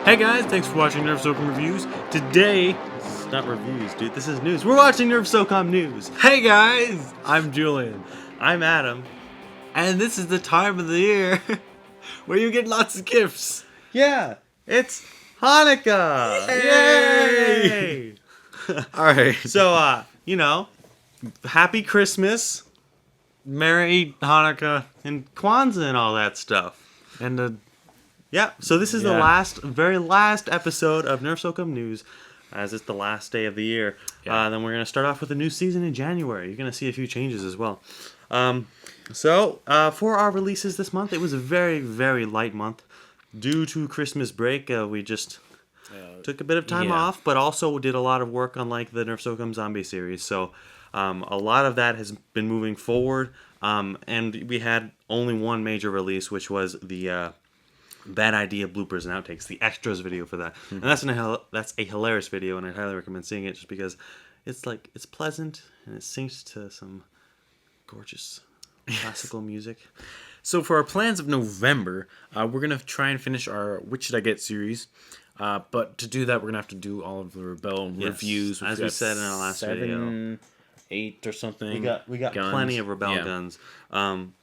Hey guys, thanks for watching Nerf Socom Reviews. Today, it's not reviews, dude, this is news. We're watching Nerf Socom News. Hey guys, I'm Julian. I'm Adam. And this is the time of the year where you get lots of gifts. Yeah, it's Hanukkah! Yay! Alright. So, happy Christmas, Merry Hanukkah, and Kwanzaa and all that stuff. And Yeah, so this is the very last episode of Nerf Socom News, as it's the last day of the year. Yeah. Then we're going to start off with a new season in January. You're going to see a few changes as well. For our releases this month, it was a very, very light month. Due to Christmas break, we just took a bit of time off, but also did a lot of work on like the Nerf Socom Zombie series. So a lot of that has been moving forward, and we had only one major release, which was the Bad Idea bloopers and outtakes, the extras video for that. And that's a hilarious video, and I highly recommend seeing it just because it's pleasant and it syncs to some gorgeous classical music. so for our plans of November, we're going to try and finish our Which Should I Get series. But to do that, we're going to have to do all of the Rebel reviews. As we said in our last video. 8 or something. We got guns. plenty of Rebel guns. And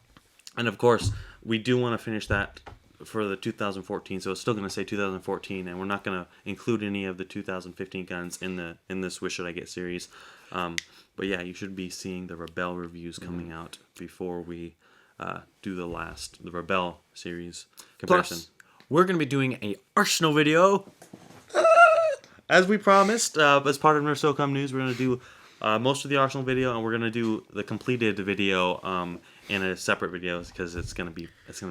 of course, we do want to finish that for the 2014, so it's still going to say 2014, and we're not going to include any of the 2015 guns in this Wish Should I Get series. But yeah, you should be seeing the Rebel reviews coming out before we do the Rebel series comparison. Plus, we're going to be doing a Arsenal video. As we promised, as part of Nerf Socom News, we're going to do most of the Arsenal video, and we're going to do the completed video in a separate video because it's going to be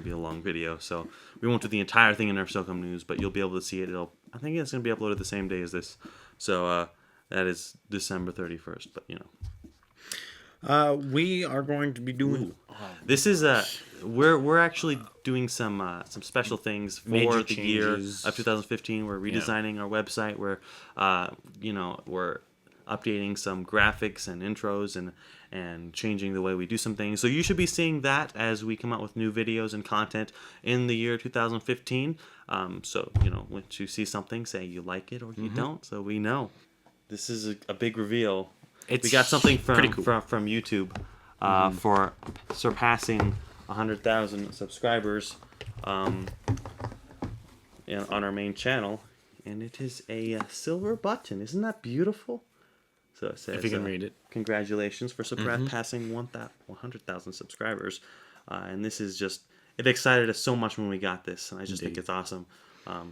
a long video. So we won't do the entire thing in Nerf Socom News, but you'll be able to see it. I think it's going to be uploaded the same day as this. So that is December 31st. But We are going to be doing. This is we're actually doing some special things for Major the year changes. of 2015. We're redesigning our website. We're we're updating some graphics and intros and changing the way we do some things. So you should be seeing that as we come out with new videos and content in the year 2015. So once you see something, say you like it or you don't, so we know. This is a big reveal. We got something from YouTube for surpassing 100,000 subscribers on our main channel, and it is a silver button. Isn't that beautiful? So it says, If you can read it. Congratulations for surpassing 100,000 subscribers. And this is just, it excited us so much when we got this, and I just think it's awesome.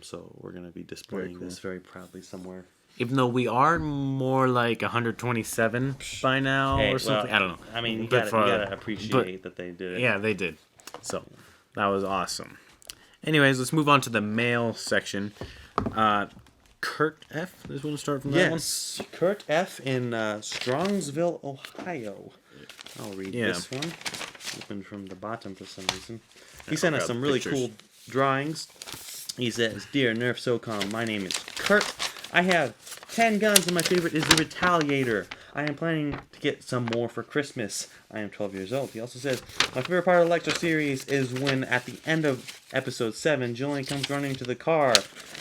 So we're going to be displaying this very proudly somewhere. Even though we are more like 127 by now or something. I don't know. I mean, you gotta appreciate that they did it. Yeah, they did. So that was awesome. Anyways, let's move on to the mail section. Kurt F. is going to start from that one. Yes, Kurt F. in Strongsville, Ohio. I'll read this one. Open from the bottom for some reason. He sent us some really cool drawings. He says, "Dear Nerf Socom, my name is Kurt. I have 10 guns and my favorite is the Retaliator. I am planning to get some more for Christmas. I am 12 years old." He also says, "My favorite part of the lecture series is when at the end of episode 7, Julian comes running to the car."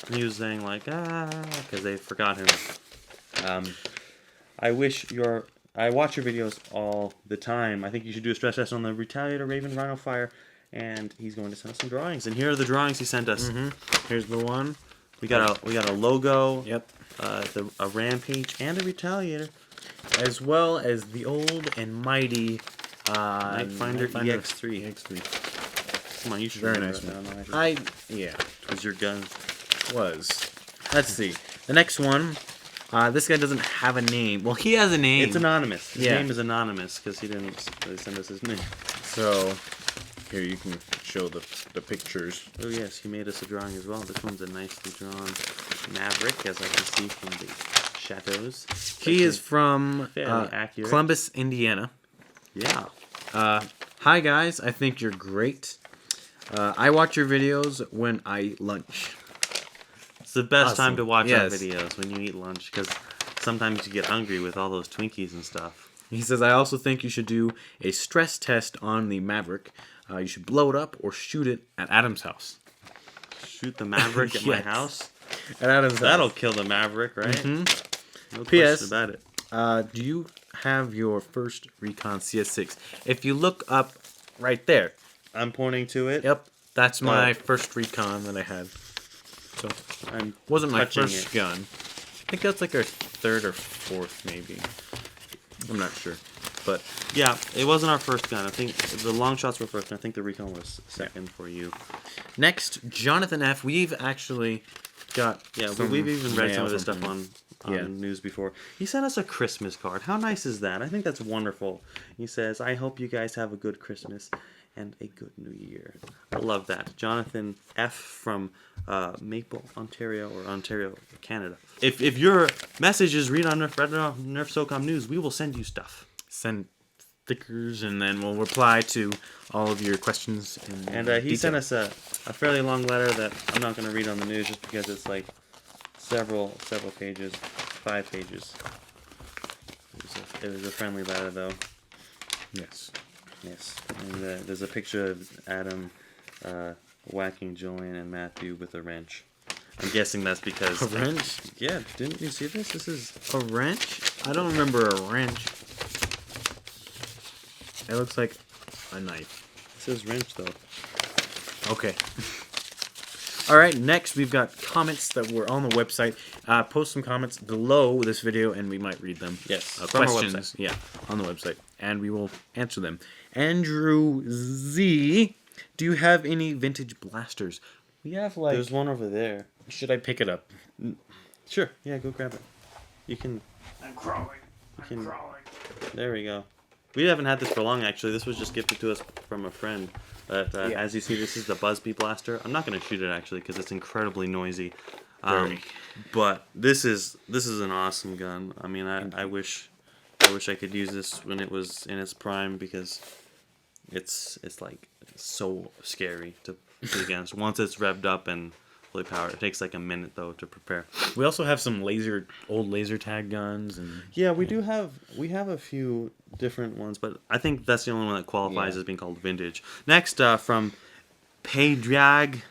And he was saying like, because they forgot him. I watch your videos all the time. I think you should do a stress test on the Retaliator, Raven, Rhino Fire. And he's going to send us some drawings. And here are the drawings he sent us. Here's the one. We got a logo. Yep. A Rampage and a Retaliator, as well as the old and mighty Nightfinder EX3. Come on, you should very remember nice that. one. It was your gun. Let's see. The next one. This guy doesn't have a name. Well, he has a name. It's anonymous. His name is anonymous because he didn't really send us his name. So here you can show the pictures. Oh yes, he made us a drawing as well. This one's a nicely drawn Maverick, as I can see from the shadows. He is from accurate. Columbus, Indiana. Yeah. Hi guys, I think you're great. I watch your videos when I eat lunch. It's the best time to watch our videos, when you eat lunch, because sometimes you get hungry with all those Twinkies and stuff. He says, I also think you should do a stress test on the Maverick. You should blow it up or shoot it at Adam's house. Shoot the Maverick at my house? At Adam's That'll house. kill the Maverick, right? Mm-hmm. No P.S. question about it. Do you have your first Recon CS6? If you look up right there. I'm pointing to it. Yep. That's my Oh. first Recon that I had. So, I'm wasn't my touching first it. gun. I think that's like our third or fourth, maybe. I'm not sure. But Yeah, it wasn't our first gun. I think the long shots were first, and I think the recon was second for you. next, Jonathan F. We've actually got. Yeah, some we've even read some mail of this from stuff him. on Yeah. news before. He sent us a Christmas card. How nice is that? I think that's wonderful. He says, "I hope you guys have a good Christmas and a good New Year." I love that. Jonathan F. from Maple, Ontario, or Ontario, Canada. If your messages read on Nerf Socom News, we will send you stuff. Send stickers, and then we'll reply to all of your questions. And he sent us a fairly long letter that I'm not going to read on the news just because it's like several pages, 5 pages. It was a friendly letter, though. Yes. Yes. And there's a picture of Adam whacking Julian and Matthew with a wrench. I'm guessing that's because... A wrench? Yeah, didn't you see this? This is... A wrench? I don't remember a wrench. It looks like a knife. It says wrench, though. Okay. All right, next we've got comments that were on the website. Post some comments below this video, and we might read them. Yes, from our questions, yeah, on the website, and we will answer them. Andrew Z, do you have any vintage blasters? We have like. There's one over there. Should I pick it up? Sure. Yeah, go grab it. You can... I'm crawling. I'm crawling. There we go. We haven't had this for long, actually. This was just gifted to us from a friend. But Yeah. as you see, this is the Busby Blaster. I'm not going to shoot it, actually, because it's incredibly noisy. Very. But this is an awesome gun. I mean, I wish I could use this when it was in its prime, because it's like so scary to shoot against. Once it's revved up and fully powered, it takes like a minute though to prepare. We also have some old laser tag guns, and Yeah, we have a few different ones, but I think that's the only one that qualifies Yeah. as being called vintage. Next, from Paydrag,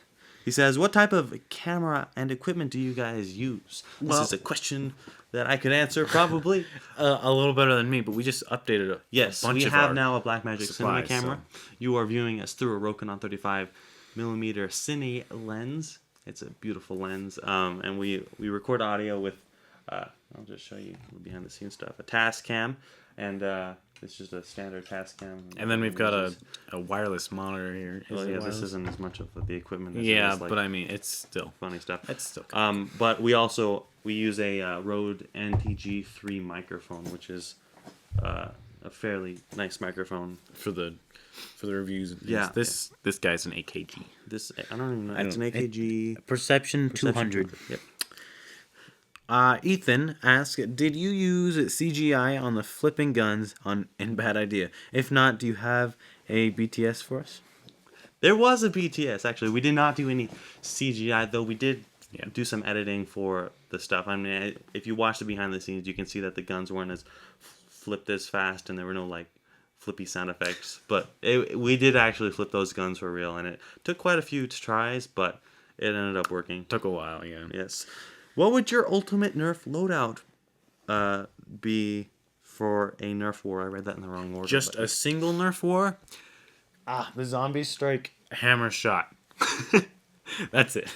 he says, "What type of camera and equipment do you guys use?" This Well- is a question that I could answer probably. a little better than me, but we just updated a Yes, bunch we of have our now a Blackmagic Cinema supplies, camera. You are viewing us through a Rokinon 35mm Cine lens. It's a beautiful lens, and we record audio with. I'll just show you behind the scenes stuff. A Tascam, and it's just a standard Tascam. And then we've got a wireless monitor here. Well, it yeah, wireless? this isn't as much of the equipment as it Yeah, is, like, but I mean, it's still funny stuff. it's still. But we use a Rode NTG3 microphone, which is a fairly nice microphone. for the reviews. And things. Yeah. This guy's an AKG. This I don't even know. I It's an don't- AKG Perception Perception 200. Yep. Ethan asked, "Did you use CGI on the flipping guns on in Bad Idea? If not, do you have a BTS for us?" There was a BTS, actually. We did not do any CGI, though we did Yeah. do some editing for the stuff. I mean, if you watch the behind the scenes, you can see that the guns weren't as flipped as fast, and there were no, like, flippy sound effects. But we did actually flip those guns for real, and it took quite a few tries, but it ended up working. Took a while, yeah. Yes. What would your ultimate Nerf loadout be for a Nerf war? I read that in the wrong order. Just but- a single Nerf war? The zombies strike hammer shot. That's it.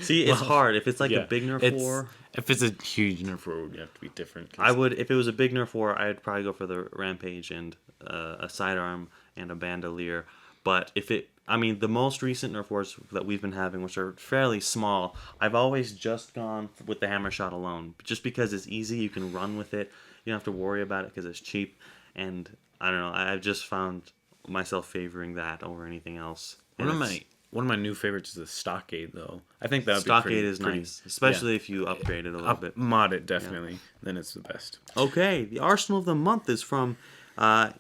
See, it's Well, hard. If it's like yeah, a big Nerf it's- war... If it's a huge Nerf war, it would have to be different. 'cause- I would, if it was a big Nerf war, I'd probably go for the Rampage and a sidearm and a bandolier. But if it, I mean, the most recent Nerf wars that we've been having, which are fairly small, I've always just gone with the hammer shot alone. Just because it's easy, you can run with it. You don't have to worry about it because it's cheap. And I don't know, I've just found myself favoring that over anything else. And One of my new favorites is the Stockade, though. I think that would be Stockade is pretty, nice, especially if you upgrade it a little bit. Mod it, definitely. Then it's the best. Okay, the Arsenal of the Month is from an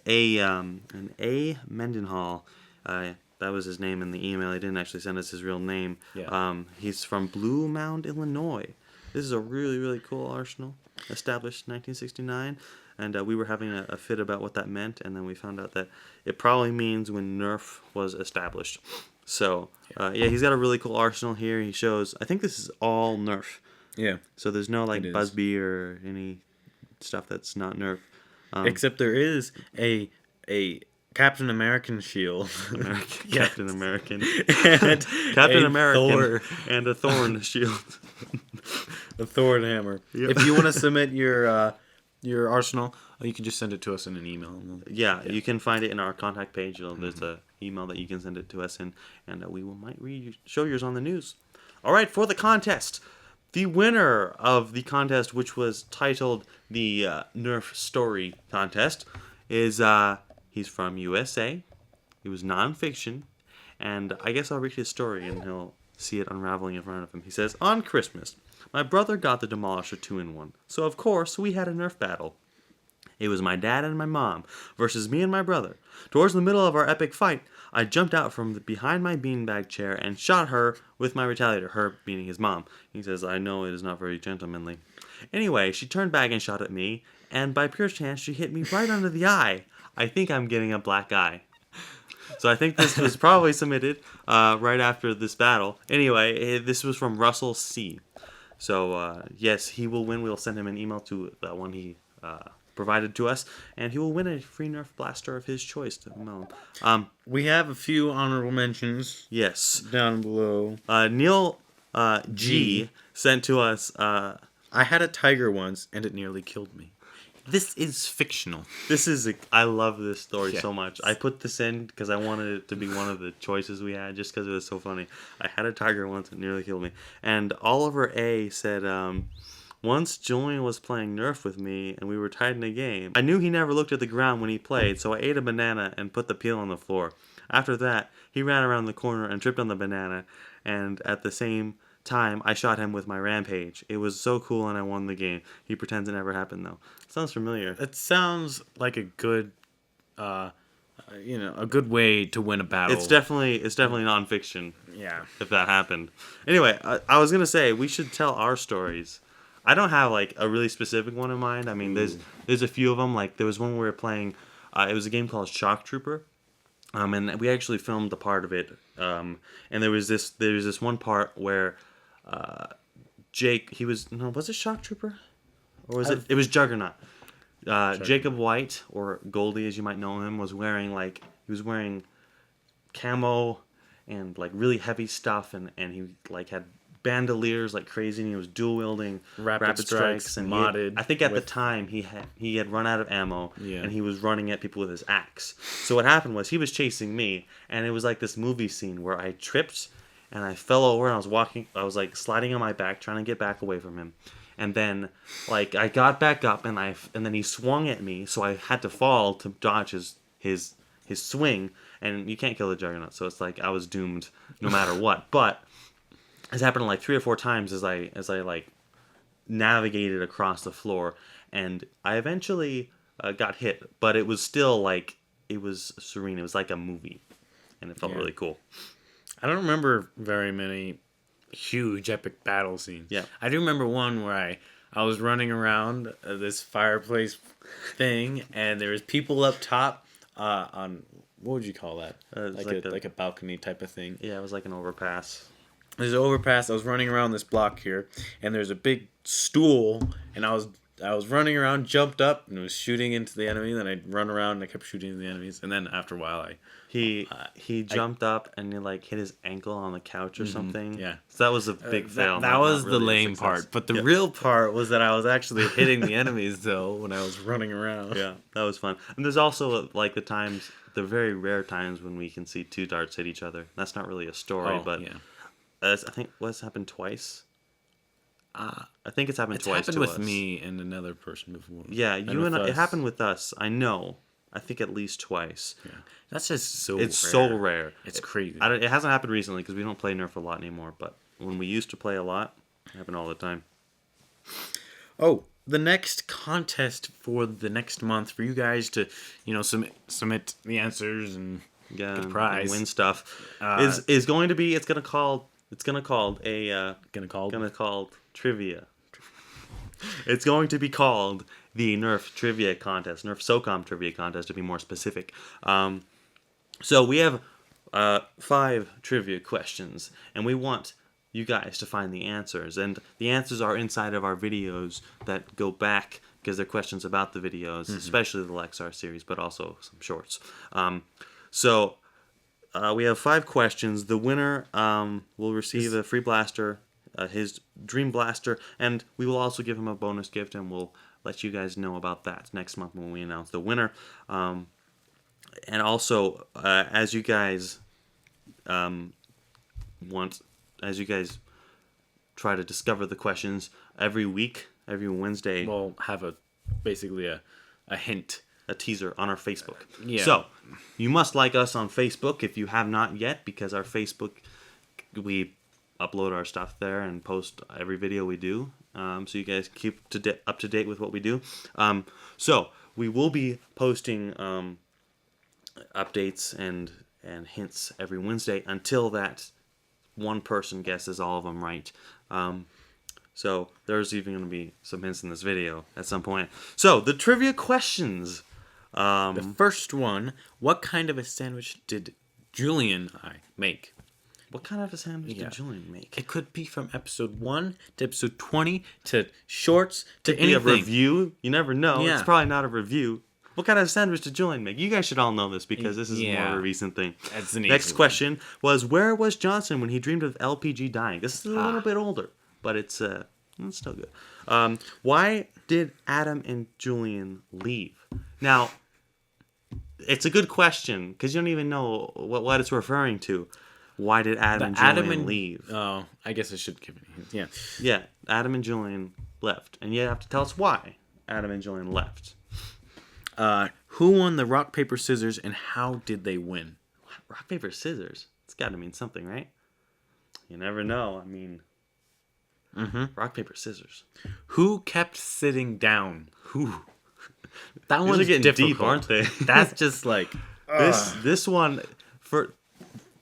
A. Mendenhall. That was his name in the email. He didn't actually send us his real name. Yeah. He's from Blue Mound, Illinois. This is a really, really cool arsenal, established in 1969. And we were having a fit about what that meant, and then we found out that it probably means when Nerf was established. So, yeah, he's got a really cool arsenal here. He shows, I think this is all Nerf. Yeah. So there's no like It is. Busby or any stuff that's not Nerf. Except there is a Captain American shield. American, Yes. Captain American. And Captain a American. Thor. And a Thorn shield. A Thor and hammer. Yeah. If you want to submit your arsenal, you can just send it to us in an email. Yeah, you can find it in our contact page. There's a email that you can send it to us in, and might show yours on the news. All right, for the contest. The winner of the contest, which was titled the Nerf Story Contest, is he's from USA. He was nonfiction, and I guess I'll read his story, and he'll see it unraveling in front of him. He says, on Christmas, my brother got the Demolisher 2-in-1, so of course we had a Nerf battle. It was my dad and my mom versus me and my brother. Towards the middle of our epic fight, I jumped out from behind my beanbag chair and shot her with my retaliator, her meaning his mom. He says, I know it is not very gentlemanly. Anyway, she turned back and shot at me, and by pure chance, she hit me right under the eye. I think I'm getting a black eye. So I think this was probably submitted right after this battle. Anyway, this was from Russell C. So, yes, he will win. We'll send him an email to that one he provided to us, and he will win a free Nerf blaster of his choice. We have a few honorable mentions Yes. down below. Neil G sent to us... I had a tiger once, and it nearly killed me. This is fictional. I love this story Yes. so much. I put this in because I wanted it to be one of the choices we had, just because it was so funny. I had a tiger once, it nearly killed me. And Oliver A said, once Julian was playing Nerf with me, and we were tied in a game. I knew he never looked at the ground when he played, so I ate a banana and put the peel on the floor. After that, he ran around the corner and tripped on the banana, and at the same time, I shot him with my rampage. It was so cool, and I won the game. He pretends it never happened, though. Sounds familiar. It sounds like a good, a good way to win a battle. It's definitely nonfiction. Yeah. If that happened. Anyway, I was gonna say we should tell our stories. I don't have like a really specific one in mind. I mean, there's a few of them. Like there was one we were playing. It was a game called Shock Trooper, and we actually filmed a part of it. And there was this one part where Jake, was it Shock Trooper, or was it was Juggernaut? Jacob White, or Goldie as you might know him, was wearing camo and like really heavy stuff, and he like had bandoliers like crazy, and he was dual wielding rapid strikes and modded. I think at the time he had run out of ammo, Yeah. and he was running at people with his axe. So what happened was he was chasing me, and it was like this movie scene where I tripped and I fell over, and I was like sliding on my back trying to get back away from him. And then, like, I got back up, and then he swung at me, so I had to fall to dodge his swing. And you can't kill the Juggernaut, so it's like I was doomed no matter what. But it's happened like 3 or 4 times as I like navigated across the floor, and I eventually got hit. But it was still like it was serene. It was like a movie, and it felt really cool. I don't remember very many huge epic battle scenes. Yeah. I do remember one where I was running around this fireplace thing, and there was people up top on, what would you call that? Like a balcony type of thing. Yeah, it was like an overpass. There's an overpass. I was running around this block here, and there's a big stool, and I was running around, jumped up, and was shooting into the enemy. Then I'd run around, and I kept shooting into the enemies. And then after a while, he jumped up and he like hit his ankle on the couch or something. Yeah. So that was a big fail. That was the lame part. But the real part was that I was actually hitting the enemies, though, when I was running around. Yeah, that was fun. And there's also like the very rare times when we can see 2 darts hit each other. That's not really a story, but yeah. I think what's happened twice. I think it's happened twice. It's happened to with us. me and another person before. Yeah, you and I, it happened with us. I know. I think at least twice. Yeah. That's just so It's rare. so rare. It's crazy. It hasn't happened recently because we don't play Nerf a lot anymore. But when we used to play a lot, it happened all the time. Oh, the next contest for the next month for you guys to, submit the answers and get a prize. And win stuff is going to be. It's gonna called trivia. It's going to be called the Nerf Trivia Contest, Nerf Socom Trivia Contest to be more specific. So we have 5 trivia questions, and we want you guys to find the answers. And the answers are inside of our videos that go back, because they're questions about the videos, especially the Lexar series, but also some shorts. So we have 5 questions. The winner will receive a free blaster, his Dream Blaster, and we will also give him a bonus gift, and we'll let you guys know about that next month when we announce the winner. And also, as you guys try to discover the questions every week, every Wednesday, We'll have basically a hint. a teaser on our Facebook. Yeah. So, you must like us on Facebook if you have not yet, because our Facebook, we upload our stuff there and post every video we do. So you guys keep up to date with what we do. So, we will be posting updates and hints every Wednesday until that one person guesses all of them right. So there's even going to be some hints in this video at some point. So the trivia questions. The first one, what kind of a sandwich did Julian and I make? What kind of a sandwich did Julian make? It could be from episode 1 to episode 20 to shorts to Could be anything. a review. You never know. Yeah. It's probably not a review. What kind of sandwich did Julian make? You guys should all know this, because this is more of a recent thing. That's an Next easy one. question was, where was Johnson when he dreamed of LPG dying? This is a little bit older, but it's still good. Why did Adam and Julian leave? Now, it's a good question, because you don't even know what it's referring to. Why did Adam and Julian leave? Oh, I guess I should give it a hint. Yeah. Yeah, Adam and Julian left. And you have to tell us why Adam and Julian left. Who won the rock, paper, scissors, and how did they win? Rock, paper, scissors? It's got to mean something, right? You never know. I mean, rock, paper, scissors. Who kept sitting down? Who? That These one's are getting difficult. deep, aren't they? That's just like... This one, for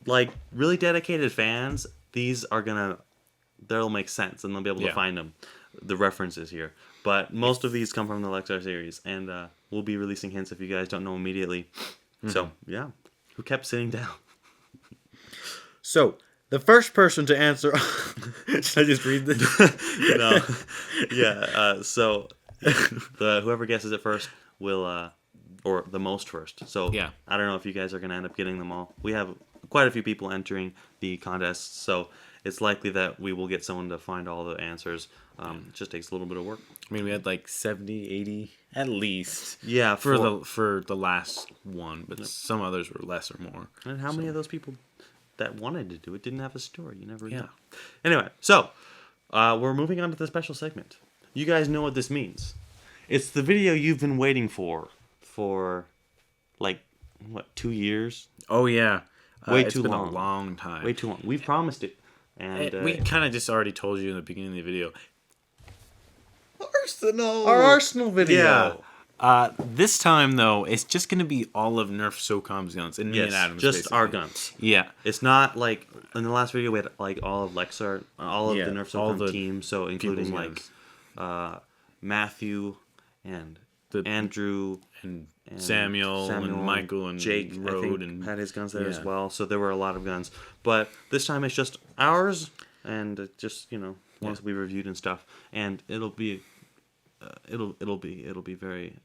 like really dedicated fans, they'll make sense, and they'll be able to find them, the references here. But most of these come from the Lexar series, and we'll be releasing hints if you guys don't know immediately. So, yeah. Who kept sitting down? So, the first person to answer... Should I just read this? No. Yeah, so whoever guesses it first will... or the most first. So, I don't know if you guys are going to end up getting them all. We have quite a few people entering the contest, so it's likely that we will get someone to find all the answers. It just takes a little bit of work. I mean, we had like 70, 80 at least. Yeah, for the last one, but some others were less or more. And how many of those people that wanted to do it didn't have a story? You never know. Anyway, so we're moving on to the special segment. You guys know what this means. It's the video you've been waiting for like, what, 2 years? Oh, yeah. It's been a long time. Way too long. We promised it. And we kind of just already told you in the beginning of the video. Our Arsenal video. Yeah. This time, though, it's just going to be all of Nerf Socom's guns. And me and Adam's, just basically. our guns. Yeah. It's not like, in the last video, we had like all of Lexar, all of the Nerf Socom the team, so including like Matthew and Andrew and Samuel and Michael and Jake, Rode, I think, and had his guns there as well. So there were a lot of guns, but this time it's just ours, and just ones we reviewed and stuff, and it'll be very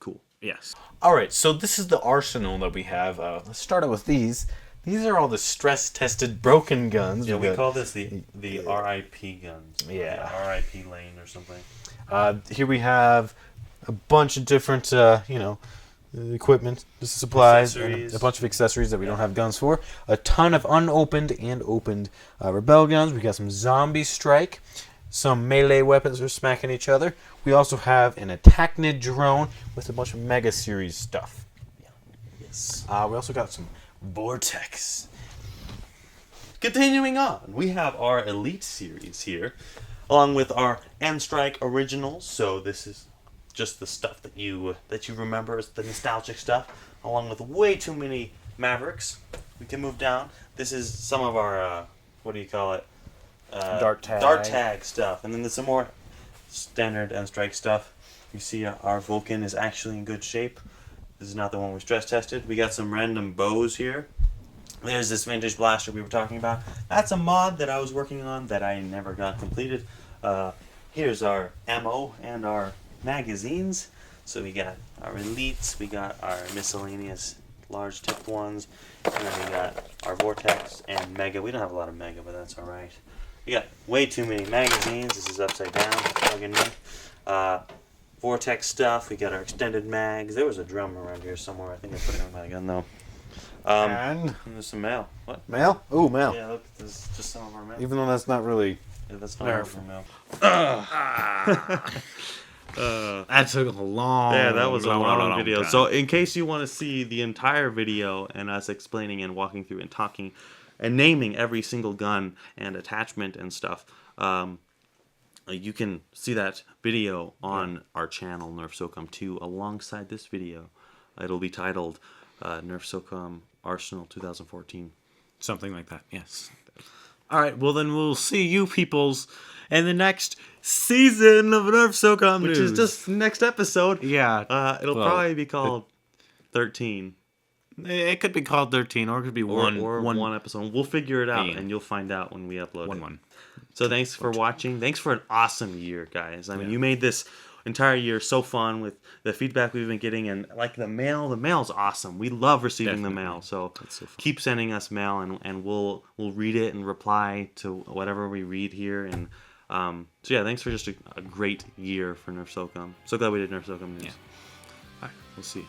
cool. Yes. All right. So this is the arsenal that we have. Let's start out with these. These are all the stress-tested broken guns. Yeah, we call this the RIP guns. Yeah. RIP lane or something. Here we have a bunch of different, equipment, supplies, and a bunch of accessories that we don't have guns for. A ton of unopened and opened Rebel guns. We got some Zombie Strike, some melee weapons for smacking each other. We also have an Attacknid drone with a bunch of Mega Series stuff. Yes. We also got some Vortex. Continuing on, we have our Elite series here, along with our N-Strike Originals. So this is just the stuff that you remember, is the nostalgic stuff, along with way too many Mavericks. We can move down. This is some of our Dart tag stuff, and then there's some more standard N-Strike stuff. You see our Vulcan is actually in good shape. This is not the one we stress tested. We got some random bows here. There's this vintage blaster we were talking about. That's a mod that I was working on that I never got completed. Here's our ammo and our magazines. So we got our elites, we got our miscellaneous large tip ones, and then we got our vortex and mega. We don't have a lot of mega, but that's all right. We got way too many magazines. This is upside down. Plug in me. Vortex stuff. We got our extended mags. There was a drum around here somewhere. I think I put it on my gun though. And there's some mail. What? Mail? Ooh, mail. Yeah, look, there's just some of our mail. Even though that's not really... Yeah, that's not our mail. That took a long... Yeah, that was a long video. Time. So in case you want to see the entire video and us explaining and walking through and talking and naming every single gun and attachment and stuff, you can see that video on our channel, Nerf Socom 2, alongside this video. It'll be titled Nerf Socom Arsenal 2014. Something like that, yes. All right, well then we'll see you peoples in the next season of Nerf Socom Which News. is just next episode. Yeah. It'll probably be called 13. It could be called 13, or it could be one episode. We'll figure it out, and you'll find out when we upload it. One. So thanks for watching. Thanks for an awesome year, guys. I mean, you made this entire year so fun with the feedback we've been getting, and like the mail. The mail's awesome. We love receiving the mail. So keep sending us mail, and we'll read it and reply to whatever we read here. And so yeah, thanks for just a great year for Nerf Socom. So glad we did Nerf Socom News. Yeah. All right, we'll see you.